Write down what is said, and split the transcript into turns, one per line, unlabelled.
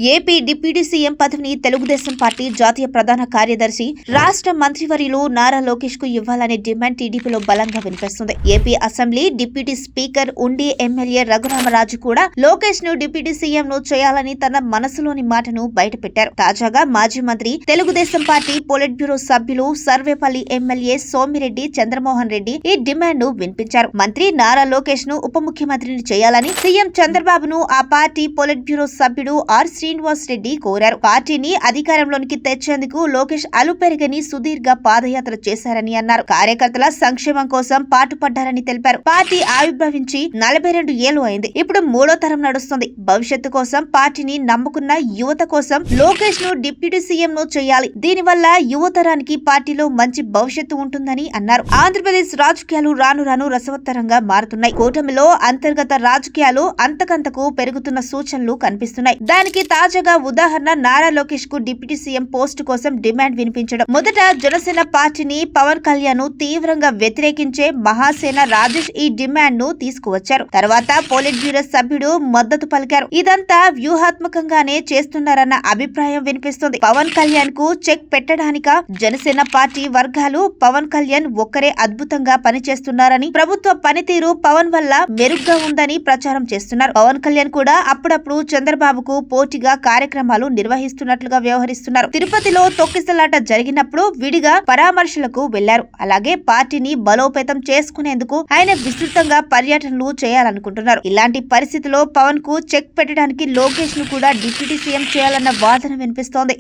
AP deputy CM పదవిని Telugu Desam party జాతీయ ప్రధాన కార్యదర్శి రాష్ట్ర మంత్రివర్యులు నారా లోకేష్ కు ఇవ్వాలనే డిమాండ్ టీడీపీలో బలంగా వినిపిస్తుంది. ఏపీ అసెంబ్లీ డిప్యూటీ స్పీకర్ ఉండి ఎమ్మెల్యే రఘురామరాజు కూడా లోకేష్ ను డిప్యూటీ సీఎం ను చేయాలని తన మనసులోని మాటను బయటపెట్టారు. తాజాగా మాజీ మంత్రి, తెలుగుదేశం పార్టీ పొలిట్ బ్యూరో సభ్యులు సర్వేపల్లి ఎమ్మెల్యే సోమిరెడ్డి చంద్రమోహన్ రెడ్డి ఈ డిమాండ్ ను వినిపించారు. మంత్రి నారా లోకేష్ ను ఉప ముఖ్యమంత్రిని చేయాలని సీఎం చంద్రబాబును ఆ పార్టీ పొలిట్ బ్యూరో సభ్యుడు ఆర్ శ్రీనివాస్ రెడ్డి కోరారు. పార్టీని అధికారంలోనికి తెచ్చేందుకు లోకేష్ అలుపెరగని సుదీర్ఘ పాదయాత్ర చేశారని అన్నారు. కార్యకర్తల సంక్షేమం కోసం పాటుపడ్డారని తెలిపారు. పార్టీ ఆవిర్భవించి 42 ఏళ్లు అయింది. ఇప్పుడు 3వ తరం నడుస్తుంది. భవిష్యత్తు కోసం పార్టీని నమ్ముకున్న యువత కోసం లోకేష్ ను డిప్యూటీ సీఎం ను చేయాలి. దీనివల్ల యువతరానికి పార్టీలో మంచి భవిష్యత్తు ఉంటుందని అన్నారు. ఆంధ్రప్రదేశ్ రాజకీయాలు రాను రాను రసవత్తరంగా మారుతున్నాయి. కూటమిలో అంతర్గత రాజకీయాలు అంతకంతకు పెరుగుతున్న సూచనలు కనిపిస్తున్నాయి. దానికి తాజాగా ఉదాహరణ నారా లోకేష్ కు డిప్యూటీ సీఎం పోస్టు కోసం డిమాండ్ వినిపించడం. మొదట జనసేన పార్టీని పవన్ కళ్యాణ్ ను తీవ్రంగా వ్యతిరేకించే మహాసేన రాజేష్ ఈ డిమాండ్ ను తీసుకువచ్చారు. తర్వాత పొలిట్ బ్యూరో సభ్యుడు మద్దతు పలికారు. ఇదంతా వ్యూహాత్మకంగానే చేస్తున్నారన్న అభిప్రాయం వినిపిస్తుంది. పవన్ కళ్యాణ్ కు చెక్ పెట్టడానిక జనసేన పార్టీ వర్గాలు పవన్ కళ్యాణ్ ఒక్కరే అద్భుతంగా పనిచేస్తున్నారని, ప్రభుత్వ పనితీరు పవన్ వల్ల మెరుగ్గా ఉందని ప్రచారం చేస్తున్నారు. పవన్ కళ్యాణ్ కూడా అప్పుడప్పుడు చంద్రబాబుకు పోటీగా కార్యక్రమాలు నిర్వహిస్తున్నట్లుగా వ్యవహరిస్తున్నారు. తిరుపతిలో తొక్కిసలాట జరిగినప్పుడు విడిగా పరామర్శలకు వెళ్లారు. అలాగే పార్టీని బలోపేతం చేసుకునేందుకు ఆయన విస్తృతంగా పర్యటనలు చేయాలనుకుంటున్నారు. ఇలాంటి పరిస్థితిలో పవన్ కు చెక్ పెట్టడానికి లోకేష్ ను కూడా డిప్యూటీ సీఎం చేయాలన్న వాదన వినిపిస్తోంది.